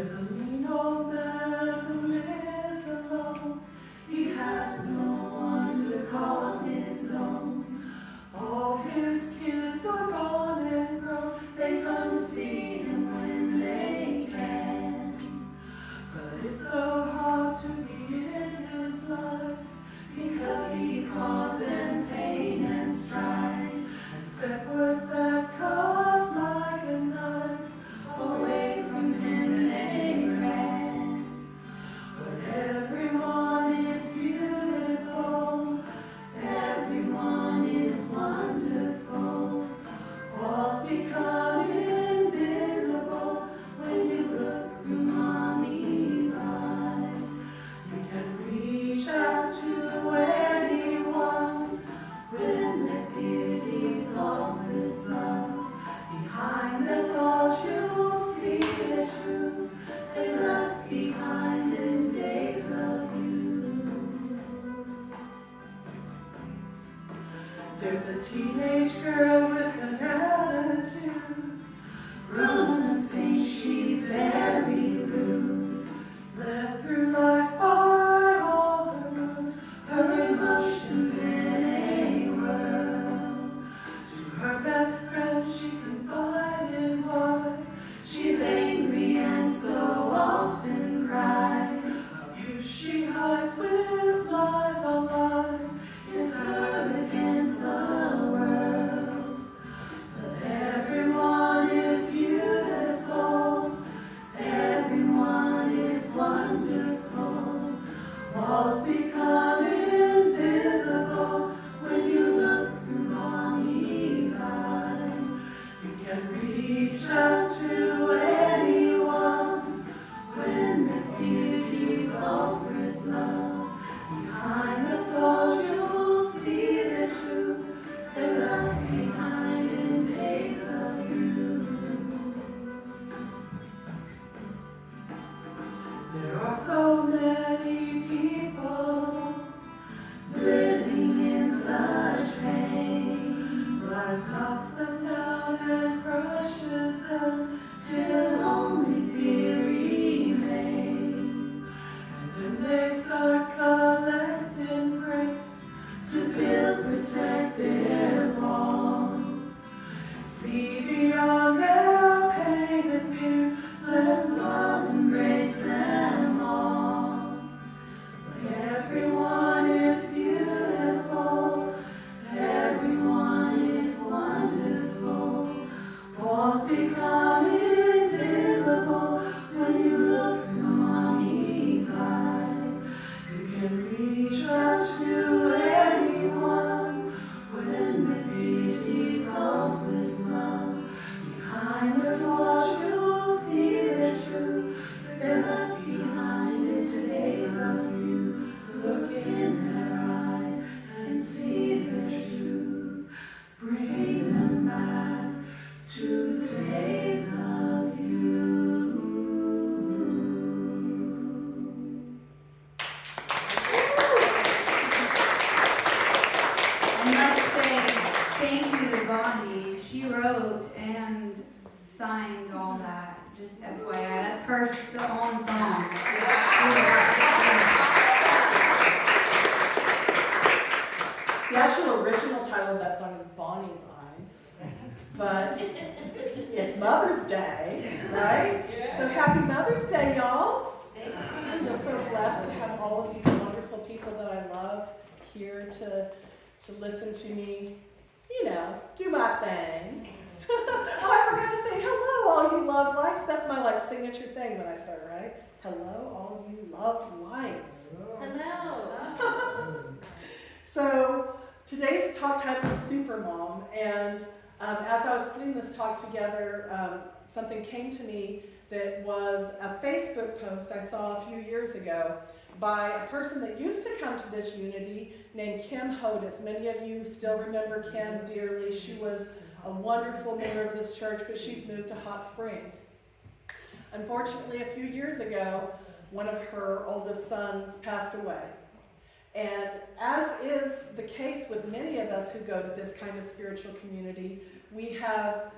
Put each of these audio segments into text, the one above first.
There's a mean old man who lives alone. He has no one to call his own. All his kids are gone and grown. They come to see him when they can. But it's so hard to be in his life, because he caused them pain and strife, and said words that cut like a knife. Away from him they ran. But everyone is beautiful, everyone is wonderful. Walls become invisible when you look through mommy's eyes. You can reach out to anyone when their fear is lost with love. Behind their faults you'll see the truth they left behind in days of youth. There's a teenage girl with an attitude. Grown-ups think she's very rude. Led through life by all her rules, her emotions in a whirl. To her best friend she confided why she's angry and so often cries. Abuse she hides with lies on lies. It's her against the world. But everyone is beautiful, everyone is wonderful. Walls become invisible when you look through mommy's eyes. You can reach out to anyone when their fears lost with love. Behind the flaws you'll see the truth they left behind in days of youth. There are so many people living in such pain. Life knocks them down and crushes them till only fear remains. And then they start collecting bricks to build protective walls. See beyond their pain and fear, let love embrace them all. But everyone is beautiful, everyone is wonderful. Walls become invisible when you look through mommy's eyes. You can reach out to anyone when the fear is lost with love. Behind their flaws you'll see the truth they left behind in the days of youth. Look in their eyes and see the truth. Bring them back to days of youth. I must say thank you to Bonnie. She wrote and signed all that. Just FYI, that's her own song. The actual original title of that song is Bonnie's Eyes, but it's Mother's Day, right? Yeah. So happy Mother's Day, y'all. I feel so blessed to have all of these wonderful people that I love here to listen to me, do my thing. Oh, I forgot to say hello, all you love lights. That's my signature thing when I start, right? Hello, all you love lights. Hello. So today's talk title is Supermom, and as I was putting this talk together, something came to me that was a Facebook post I saw a few years ago by a person that used to come to this unity named Kim Hodis. Many of you still remember Kim dearly. She was a wonderful member of this church, but she's moved to Hot Springs. Unfortunately, a few years ago, one of her oldest sons passed away. And as is the case with many of us who go to this kind of spiritual community, we have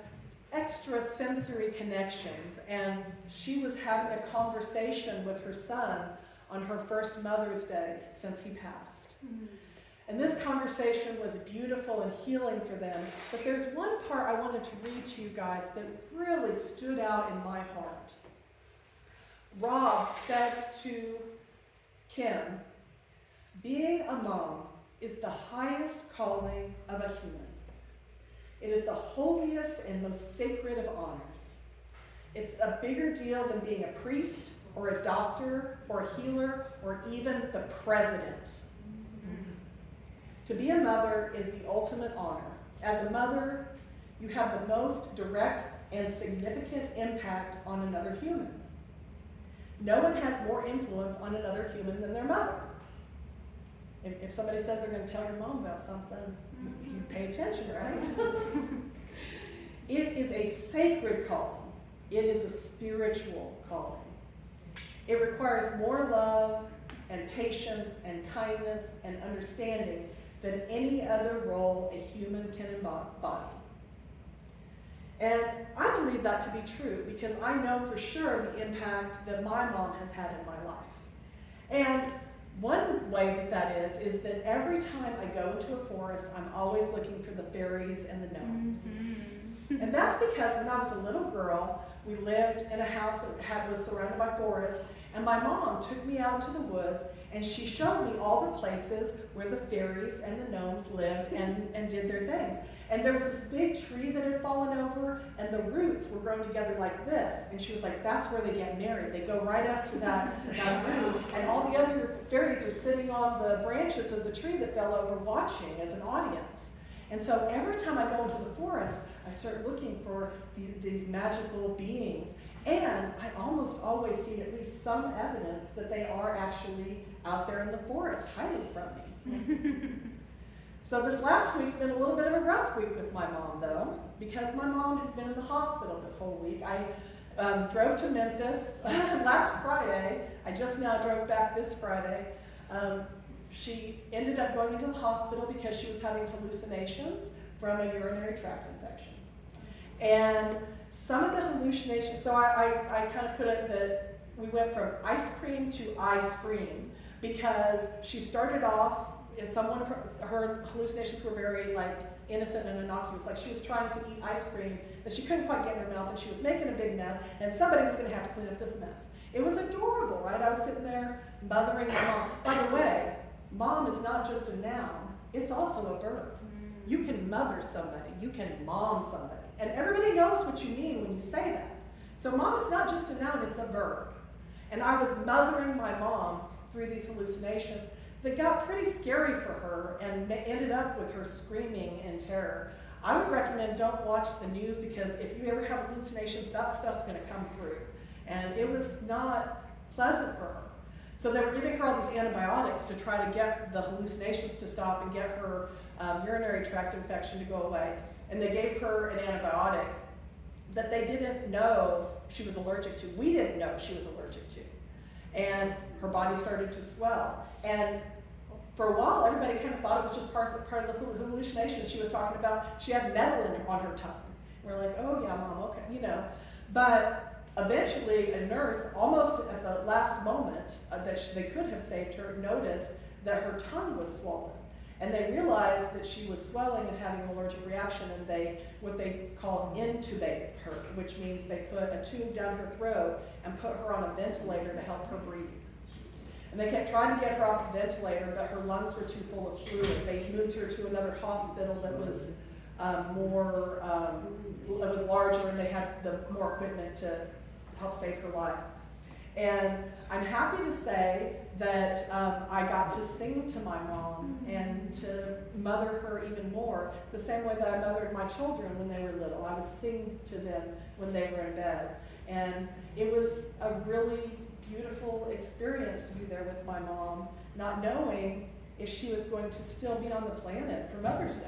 extra sensory connections, and she was having a conversation with her son on her first Mother's Day since he passed. And this conversation was beautiful and healing for them. But there's one part I wanted to read to you guys that really stood out in my heart. Rob said to Kim, "Being a mom is the highest calling of a human. It is the holiest and most sacred of honors. It's a bigger deal than being a priest or a doctor or a healer or even the president. To be a mother is the ultimate honor. As a mother, you have the most direct and significant impact on another human. No one has more influence on another human than their mother." If somebody says they're going to tell your mom about something, you pay attention, right? It is a sacred calling. It is a spiritual calling. It requires more love and patience and kindness and understanding than any other role a human can embody. And I believe that to be true because I know for sure the impact that my mom has had in my life. And one way that is that every time I go into a forest, I'm always looking for the fairies and the gnomes. And that's because when I was a little girl, we lived in a house that was surrounded by forest, and my mom took me out to the woods, and she showed me all the places where the fairies and the gnomes lived and did their things. And there was this big tree that had fallen over, and the roots were growing together like this. And she was like, "That's where they get married. They go right up to that root, and all the other fairies are sitting on the branches of the tree that fell over watching as an audience." And so every time I go into the forest, I start looking for these magical beings. And I almost always see at least some evidence that they are actually out there in the forest hiding from me. So this last week's been a little bit of a rough week with my mom, though, because my mom has been in the hospital this whole week. I drove to Memphis last Friday. I just now drove back this Friday. She ended up going into the hospital because she was having hallucinations from a urinary tract infection. And some of the hallucinations, so I kind of put it that we went from ice cream to ice cream because she started off, someone of her hallucinations were very innocent and innocuous. Like she was trying to eat ice cream that she couldn't quite get in her mouth, and she was making a big mess, and somebody was going to have to clean up this mess. It was adorable, right? I was sitting there mothering my mom. By the way, mom is not just a noun, it's also a verb. You can mother somebody, you can mom somebody. And everybody knows what you mean when you say that. So mom is not just a noun, it's a verb. And I was mothering my mom through these hallucinations that got pretty scary for her and ended up with her screaming in terror. I would recommend don't watch the news because if you ever have hallucinations, that stuff's going to come through. And it was not pleasant for her. So they were giving her all these antibiotics to try to get the hallucinations to stop and get her urinary tract infection to go away. And they gave her an antibiotic that they didn't know she was allergic to. We didn't know she was allergic to. And her body started to swell. And for a while, everybody kind of thought it was just part of the hallucination she was talking about. She had metal on her tongue. We're like, "Oh yeah, mom, okay, But eventually, a nurse, almost at the last moment that they could have saved her, noticed that her tongue was swollen. And they realized that she was swelling and having an allergic reaction, and what they called intubate her, which means they put a tube down her throat and put her on a ventilator to help her breathe. And they kept trying to get her off the ventilator, but her lungs were too full of fluid. They moved her to another hospital that was it was larger, and they had more equipment to help save her life. And I'm happy to say that I got to sing to my mom and to mother her even more, the same way that I mothered my children when they were little. I would sing to them when they were in bed. And it was a really beautiful experience to be there with my mom, not knowing if she was going to still be on the planet for Mother's Day.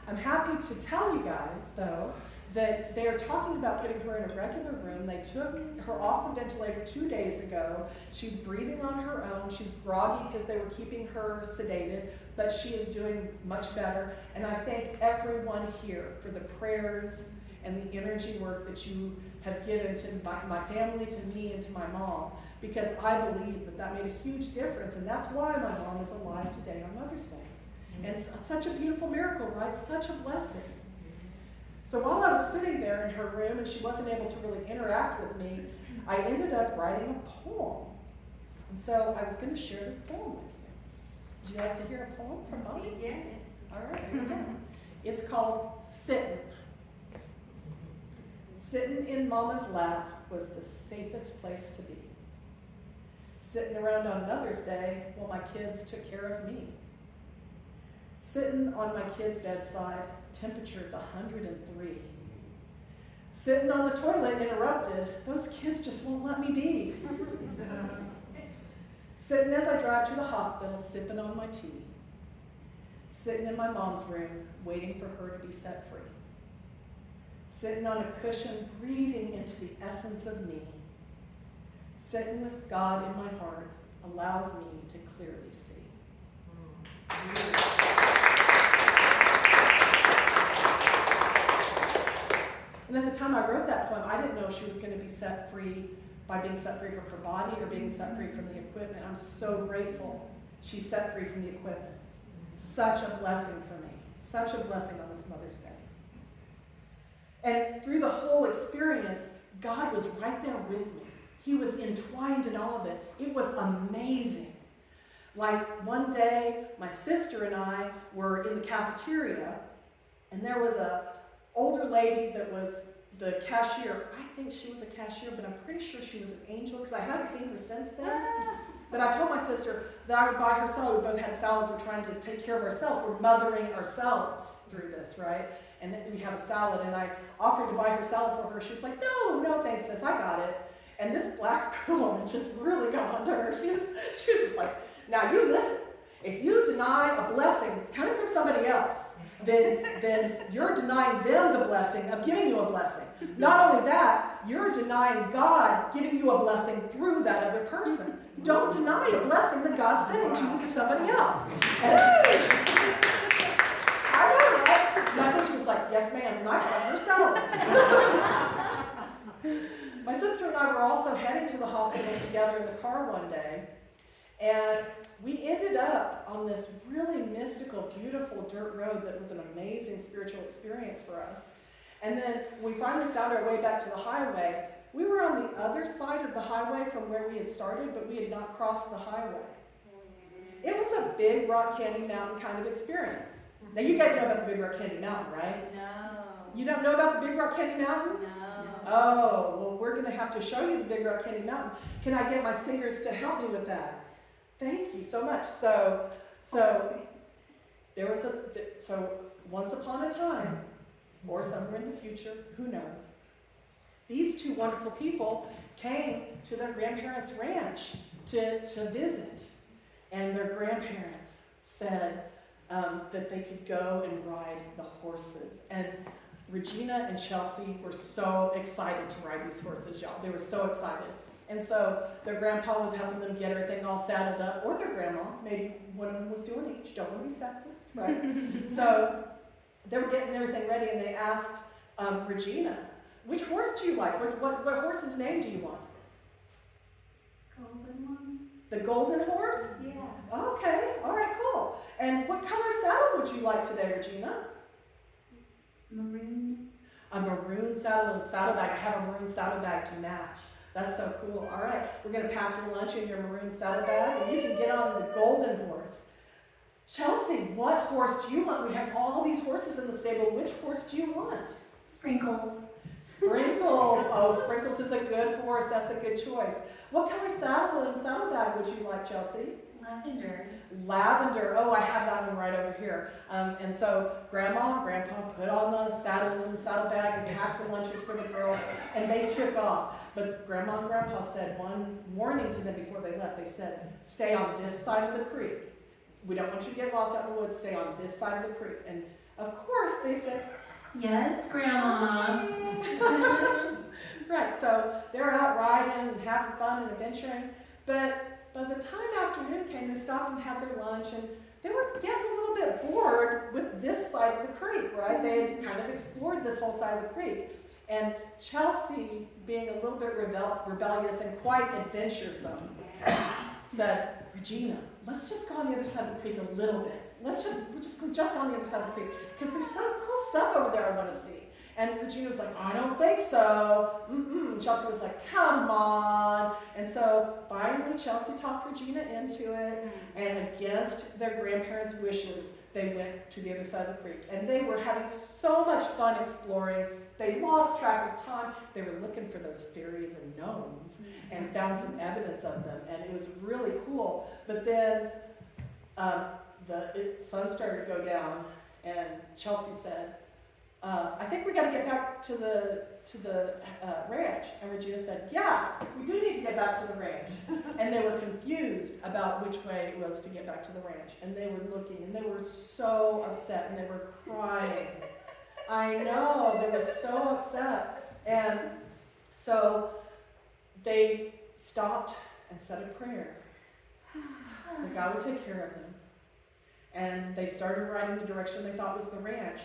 I'm happy to tell you guys, though, that they're talking about putting her in a regular room. They took her off the ventilator 2 days ago. She's breathing on her own. She's groggy because they were keeping her sedated, but she is doing much better. And I thank everyone here for the prayers and the energy work that you have given to my family, to me, and to my mom, because I believe that made a huge difference, and that's why my mom is alive today on Mother's Day. And it's such a beautiful miracle, right? Such a blessing. So while I was sitting there in her room and she wasn't able to really interact with me, I ended up writing a poem. And so I was going to share this poem with you. Would you like to hear a poem from Bobby? Yes. All right, here we go. It's called Sittin'. Sittin' in Mama's lap was the safest place to be. Sitting around on Mother's Day while my kids took care of me. Sitting on my kid's bedside, temperature's 103. Sitting on the toilet interrupted, those kids just won't let me be. Sitting as I drive to the hospital, sipping on my tea. Sitting in my mom's room, waiting for her to be set free. Sitting on a cushion, breathing into the essence of me. Sitting with God in my heart allows me to clearly see. And at the time I wrote that poem, I didn't know she was going to be set free by being set free from her body or being set free from the equipment. I'm so grateful she's set free from the equipment. Such a blessing for me. Such a blessing on this Mother's Day. And through the whole experience, God was right there with me. He was entwined in all of it. It was amazing. Like one day, my sister and I were in the cafeteria, and there was an older lady that was the cashier. I think she was a cashier, but I'm pretty sure she was an angel because I haven't seen her since then. But I told my sister that I would buy her salad. We both had salads. We're trying to take care of ourselves. We're mothering ourselves through this, right? And then we have a salad, and I offered to buy her salad for her. She was like, no, thanks, sis, I got it. And this black girl just really got onto her. She was just like, now you listen. If you deny a blessing that's coming from somebody else, then you're denying them the blessing of giving you a blessing. Not only that, you're denying God giving you a blessing through that other person. Don't deny a blessing that God's sending to you through somebody else. And I know, right? My sister was like, yes, ma'am, and I bought her salad. My sister and I were also heading to the hospital together in the car one day, and we ended up on this really mystical, beautiful dirt road that was an amazing spiritual experience for us. And then we finally found our way back to the highway. We were on the other side of the highway from where we had started, but we had not crossed the highway. It was a big Rock Candy Mountain kind of experience. Now you guys know about the Big Rock Candy Mountain, right? No. You don't know about the Big Rock Candy Mountain? No. Oh, well, we're going to have to show you the Big Rock Candy Mountain. Can I get my singers to help me with that? Thank you so much. So there was so once upon a time, or somewhere in the future, who knows, these two wonderful people came to their grandparents' ranch to visit. And their grandparents said that they could go and ride the horses. And Regina and Chelsea were so excited to ride these horses, y'all. They were so excited. And so their grandpa was helping them get everything all saddled up, or their grandma, maybe one of them was doing each. Don't want to be sexist, right? So they were getting everything ready, and they asked Regina, which horse do you like? What horse's name do you want? Golden one? The golden horse? Yeah. Okay, all right, cool. And what color saddle would you like today, Regina? Maroon. A maroon saddle and saddlebag. I have a maroon saddlebag to match. That's so cool. All right, we're going to pack your lunch in your maroon saddlebag, and you can get on the golden horse. Chelsea, what horse do you want? We have all these horses in the stable. Which horse do you want? Sprinkles. Sprinkles. Oh, Sprinkles is a good horse. That's a good choice. What color saddle and saddlebag would you like, Chelsea? Lavender. Lavender. Oh, I have that one right over here. And so Grandma and Grandpa put on the saddles and the saddlebag and packed the lunches for the girls, and they took off. But Grandma and Grandpa said one warning to them before they left. They said, stay on this side of the creek. We don't want you to get lost out in the woods. Stay on this side of the creek. And of course, they said, Yes, Grandma. Right, so they're out riding and having fun and adventuring. But by the time afternoon came, they stopped and had their lunch, and they were getting a little bit bored with this side of the creek, right? They had kind of explored this whole side of the creek. And Chelsea, being a little bit rebellious and quite adventuresome, said, Regina, let's just go on the other side of the creek a little bit. We'll just go just on the other side of the creek, because there's some cool stuff over there I want to see. And Regina was like, I don't think so. Chelsea was like, come on. And so finally Chelsea talked Regina into it, and against their grandparents' wishes, they went to the other side of the creek. And they were having so much fun exploring. They lost track of time. They were looking for those fairies and gnomes and found some evidence of them, and it was really cool. But then the sun started to go down, and Chelsea said, I think we got to get back to the ranch. And Regina said, yeah, we do need to get back to the ranch. And they were confused about which way it was to get back to the ranch. And they were looking, and they were so upset, and they were crying. I know, they were so upset. And so they stopped and said a prayer that God would take care of them. And they started riding the direction they thought was the ranch.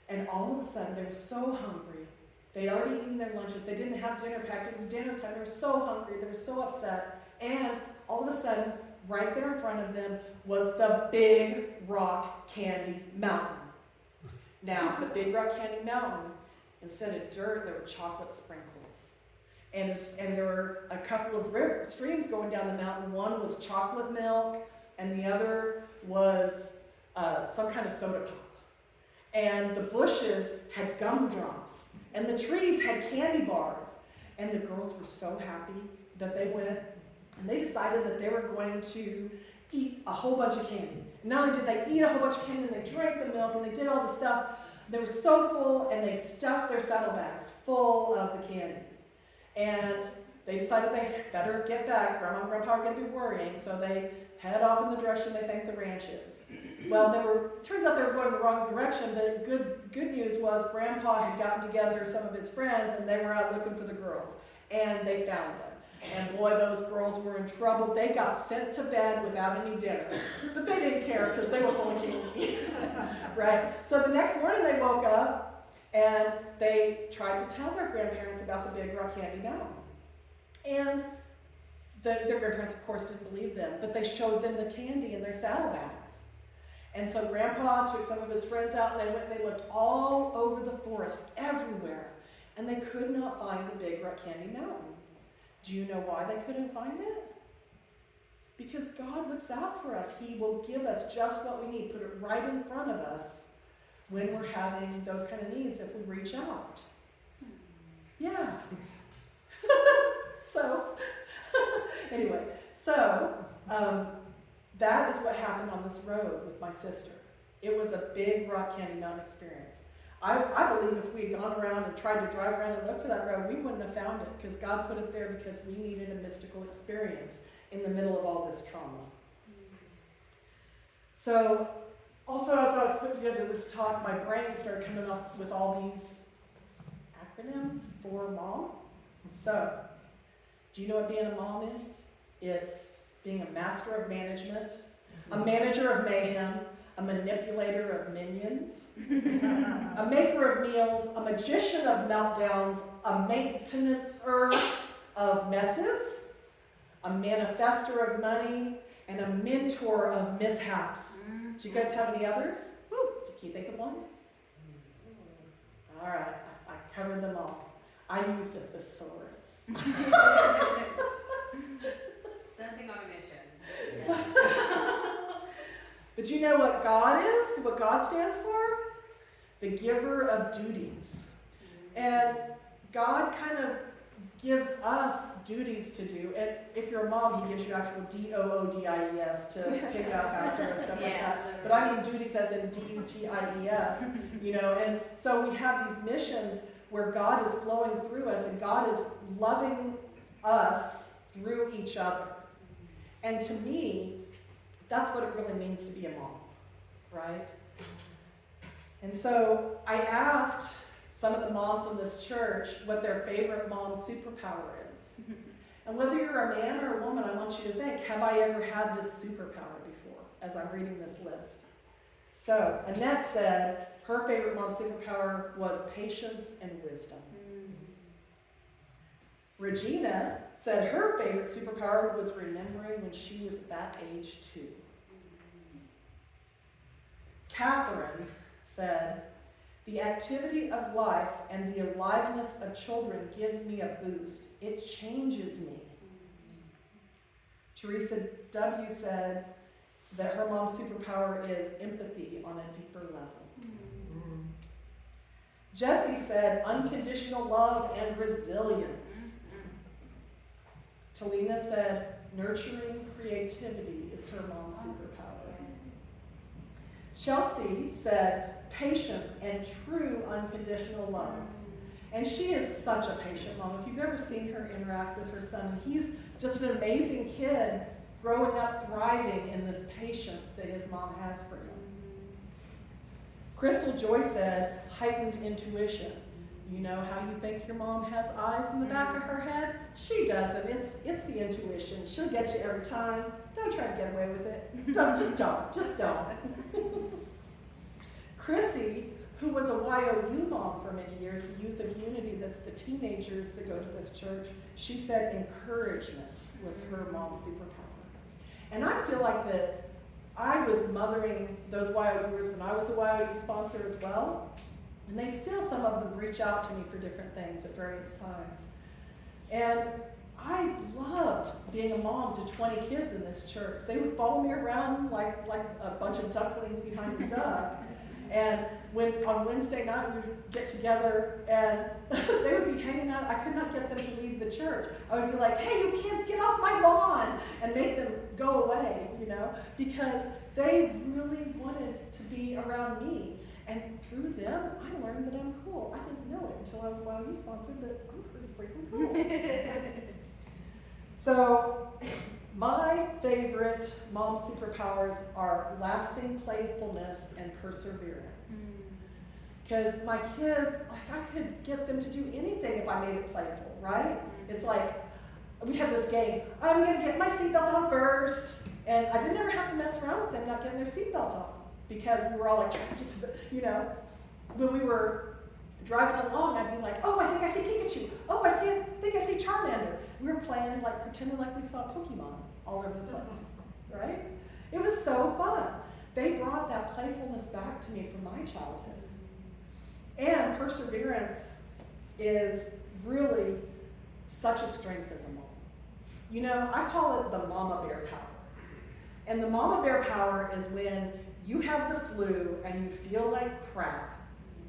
And all of a sudden, they were so hungry. They'd already eaten their lunches. They didn't have dinner packed. It was dinner time. They were so hungry. They were so upset. And all of a sudden, right there in front of them was the Big Rock Candy Mountain. Now, the Big Rock Candy Mountain, instead of dirt, there were chocolate sprinkles. And there were a couple of streams going down the mountain. One was chocolate milk, and the other was some kind of soda pop. And the bushes had gumdrops, and the trees had candy bars. And the girls were so happy that they went, and they decided that they were going to eat a whole bunch of candy. And not only did they eat a whole bunch of candy, and they drank the milk, and they did all the stuff, they were so full, and they stuffed their saddlebags full of the candy. And they decided they better get back. Grandma and Grandpa are going to be worrying, so they head off in the direction they think the ranch is. Well, turns out they were going in the wrong direction, but good news was Grandpa had gotten together some of his friends, and they were out looking for the girls, and they found them. And boy, those girls were in trouble. They got sent to bed without any dinner, but they didn't care because they were full of candy, right? So the next morning they woke up, and they tried to tell their grandparents about the Big Rock Candy Mountain. And their grandparents, of course, didn't believe them, but they showed them the candy in their saddlebags. And so Grandpa took some of his friends out, and they went and they looked all over the forest, everywhere, and they could not find the Big Rock Candy Mountain. Do you know why they couldn't find it? Because God looks out for us. He will give us just what we need, put it right in front of us when we're having those kind of needs if we reach out. Yeah. That is what happened on this road with my sister. It was a Big Rock Candy Mountain experience. I believe if we had gone around and tried to drive around and look for that road, we wouldn't have found it, because God put it there because we needed a mystical experience in the middle of all this trauma. So, also as I was putting together this talk, my brain started coming up with all these acronyms for mom. So, do you know what being a mom is? It's being a master of management, a manager of mayhem, a manipulator of minions, a maker of meals, a magician of meltdowns, a maintenancer of messes, a manifester of money, and a mentor of mishaps. Do you guys have any others? Can you think of one? All right, I covered them all. I used a thesaurus. Something on a mission. But you know what God is? What God stands for? The giver of duties. And God kind of gives us duties to do. And if you're a mom, He gives you actual DOODIES to pick up after and stuff like that. But I mean duties as in DUTIES, you know. And so we have these missions where God is flowing through us, and God is loving us through each other. And to me, that's what it really means to be a mom, right? And so I asked some of the moms in this church what their favorite mom superpower is. And whether you're a man or a woman, I want you to think, have I ever had this superpower before as I'm reading this list? So Annette said her favorite mom superpower was patience and wisdom. Regina said her favorite superpower was remembering when she was that age too. Catherine said, the activity of life and the aliveness of children gives me a boost. It changes me. Teresa W. said that her mom's superpower is empathy on a deeper level. Jessie said unconditional love and resilience. Talina said nurturing creativity is her mom's superpower. Chelsea said patience and true unconditional love. And she is such a patient mom. If you've ever seen her interact with her son, he's just an amazing kid growing up thriving in this patience that his mom has for him. Crystal Joy said heightened intuition. You know how you think your mom has eyes in the back of her head? She doesn't. It's the intuition. She'll get you every time. Don't try to get away with it. Just don't. Chrissy, who was a YOU mom for many years, the Youth of Unity, that's the teenagers that go to this church, she said encouragement was her mom's superpower. And I feel like that I was mothering those YOUers when I was a YOU sponsor as well. And they still, some of them reach out to me for different things at various times. And I loved being a mom to 20 kids in this church. They would follow me around like a bunch of ducklings behind a duck. And when on Wednesday night we would get together and they would be hanging out, I could not get them to leave the church. I would be like, hey, you kids, get off my lawn, and make them go away, you know, because they really wanted to be around me. And through them, I learned that I'm cool. I didn't know it until I was YOU sponsored, but I'm pretty freaking cool. So, my favorite mom superpowers are lasting playfulness and perseverance. Because my kids, like, I could get them to do anything if I made it playful, right? It's like, we had this game, I'm gonna get my seatbelt on first. And I didn't ever have to mess around with them not getting their seatbelt on. Because we were all like trying to get to the, you know, when we were driving along, I'd be like, oh, I think I see Pikachu. Oh, I think I see Charmander. We were playing, like, pretending like we saw Pokemon all over the place, right? It was so fun. They brought that playfulness back to me from my childhood. And perseverance is really such a strength as a mom. You know, I call it the mama bear power. And the mama bear power is when you have the flu and you feel like crap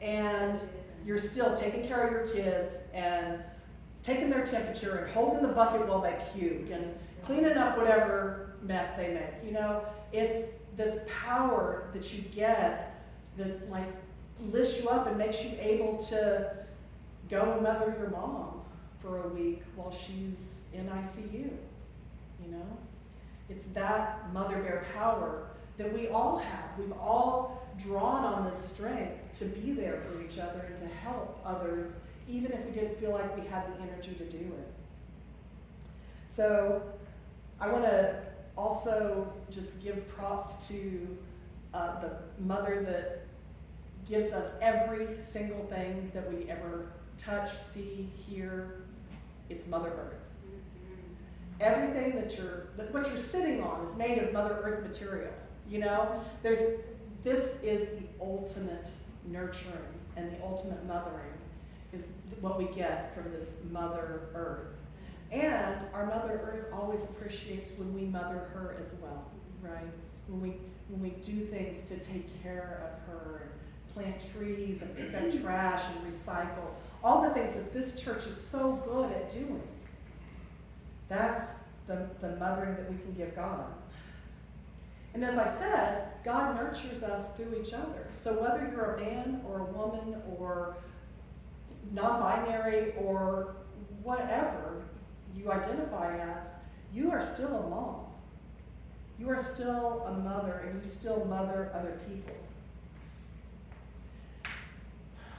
and you're still taking care of your kids and taking their temperature and holding the bucket while they puke and cleaning up whatever mess they make. You know, it's this power that you get that like lifts you up and makes you able to go and mother your mom for a week while she's in ICU, you know? It's that mother bear power that we all have. We've all drawn on this strength to be there for each other and to help others, even if we didn't feel like we had the energy to do it. So I want to also just give props to the mother that gives us every single thing that we ever touch, see, hear. It's Mother Earth. Everything what you're sitting on is made of Mother Earth material. You know, this is the ultimate nurturing and the ultimate mothering is what we get from this Mother Earth. And our Mother Earth always appreciates when we mother her as well, right? When we do things to take care of her and plant trees and pick up trash and recycle, all the things that this church is so good at doing. That's the mothering that we can give God. And as I said, God nurtures us through each other. So whether you're a man or a woman or non-binary or whatever you identify as, you are still a mom. You are still a mother and you still mother other people.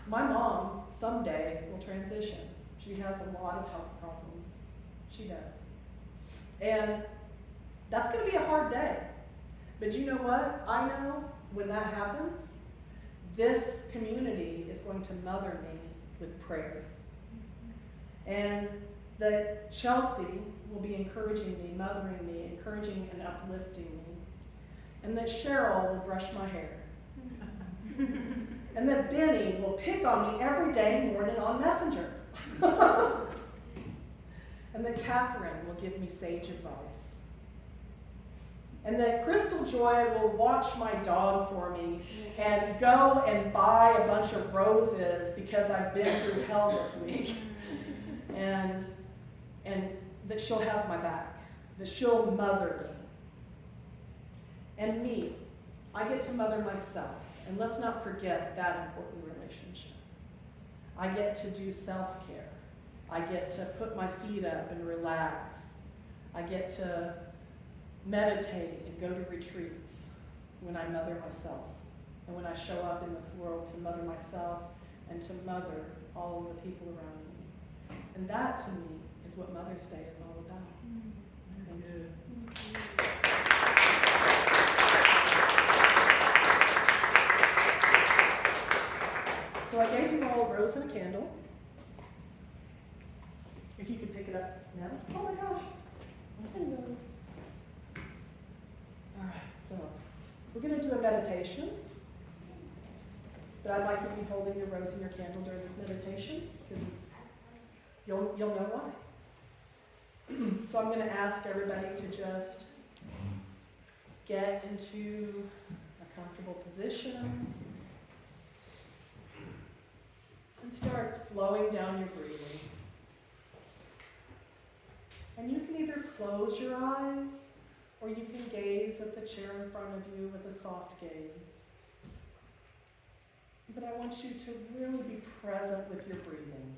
My mom someday will transition. She has a lot of health problems. She does. And that's going to be a hard day. But you know what? I know when that happens, this community is going to mother me with prayer. And that Chelsea will be encouraging me, mothering me, encouraging and uplifting me. And that Cheryl will brush my hair. And that Benny will pick on me every day morning on Messenger. And that Catherine will give me sage advice. And that Crystal Joy will watch my dog for me and go and buy a bunch of roses because I've been through hell this week. And that she'll have my back, that she'll mother me. And me, I get to mother myself. And let's not forget that important relationship. I get to do self-care. I get to put my feet up and relax. I get to meditate and go to retreats when I mother myself. And when I show up in this world to mother myself and to mother all of the people around me. And that, to me, is what Mother's Day is all about. Thank you. So I gave you all a rose and a candle. If you could pick it up now. Oh my gosh. Hello. All right, so we're going to do a meditation. But I'd like you to be holding your rose and your candle during this meditation because you'll know why. So I'm going to ask everybody to just get into a comfortable position and start slowing down your breathing. And you can either close your eyes or you can gaze at the chair in front of you with a soft gaze. But I want you to really be present with your breathing.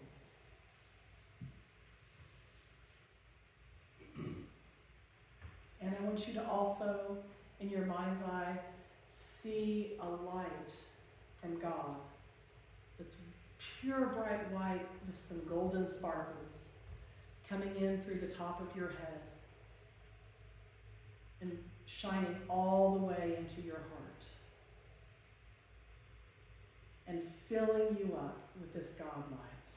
And I want you to also, in your mind's eye, see a light from God that's pure bright white with some golden sparkles coming in through the top of your head and shining all the way into your heart and filling you up with this God light.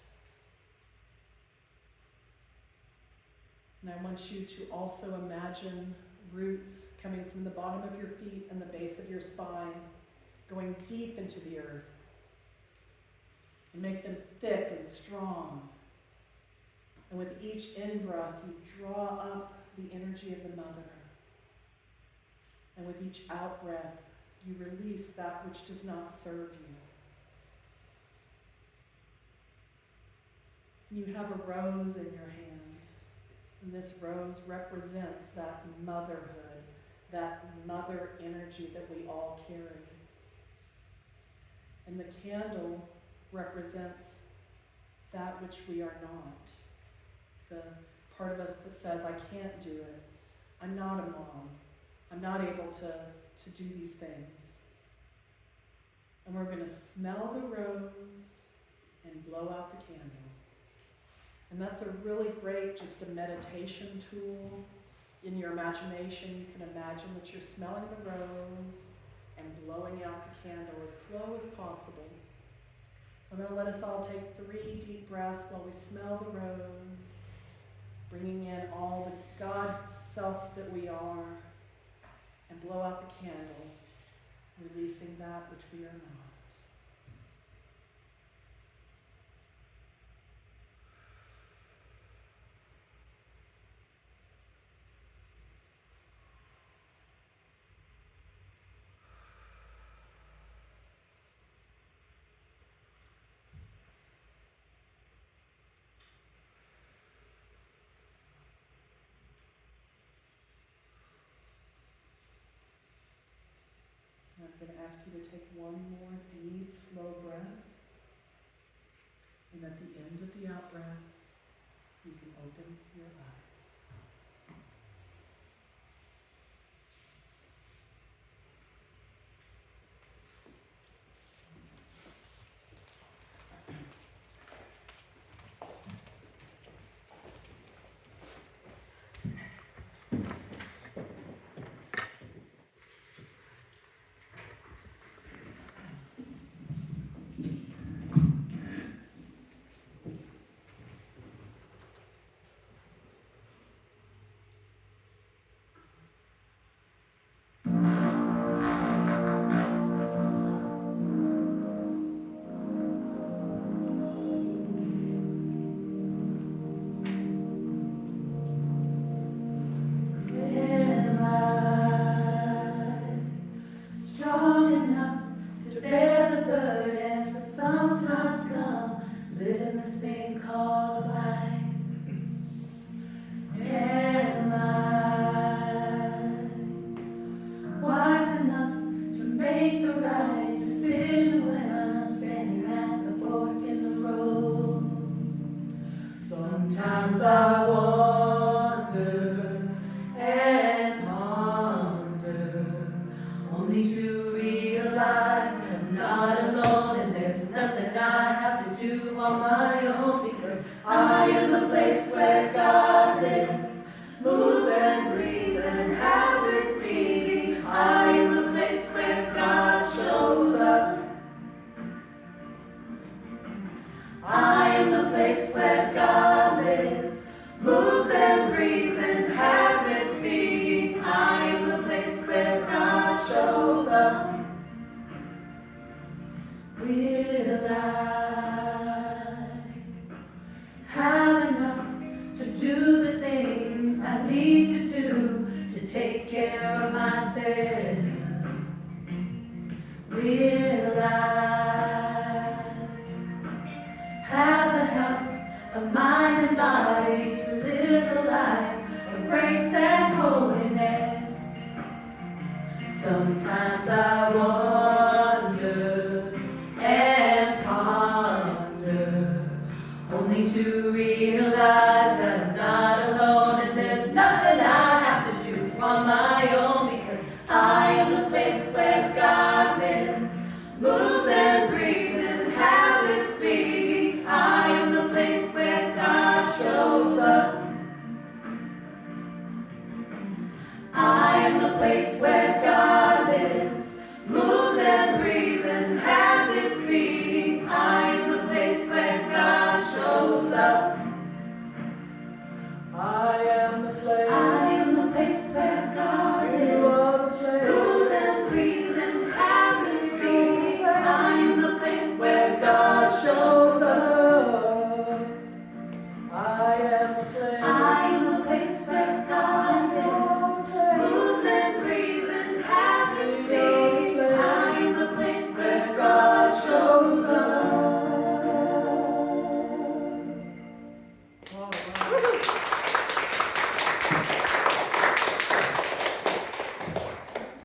And I want you to also imagine roots coming from the bottom of your feet and the base of your spine, going deep into the earth. And make them thick and strong. And with each in-breath, you draw up the energy of the mother. And with each out-breath, you release that which does not serve you. You have a rose in your hand. And this rose represents that motherhood, that mother energy that we all carry. And the candle represents that which we are not. The part of us that says, I can't do it. I'm not a mom. I'm not able to do these things. And we're going to smell the rose and blow out the candle. And that's a really great, just a meditation tool. In your imagination, you can imagine that you're smelling the rose and blowing out the candle as slow as possible. So I'm going to let us all take 3 deep breaths while we smell the rose, bringing in all the God self that we are, and blow out the candle, releasing that which we are not. I'm going to ask you to take one more deep, slow breath. And at the end of the out-breath, you can open your eyes. only to realize I'm not alone, and there's nothing I have to do on my own, because I am the place where God lives, moves and breathes and has its being. I am the place where God shows up. I am the place where God lives, moves and breathes and has its being. I am the place where God shows up. Will I have enough to do the things I need to do to take care of myself? Will I have the help of mind and body to live a life of grace and holiness? Sometimes I wonder and ponder, only to realize that I'm not alone, and there's nothing I have to do on my own, because I am the place where God lives, moves and breathes and has its being. I am the place where God shows up. I am the place where God lives, moves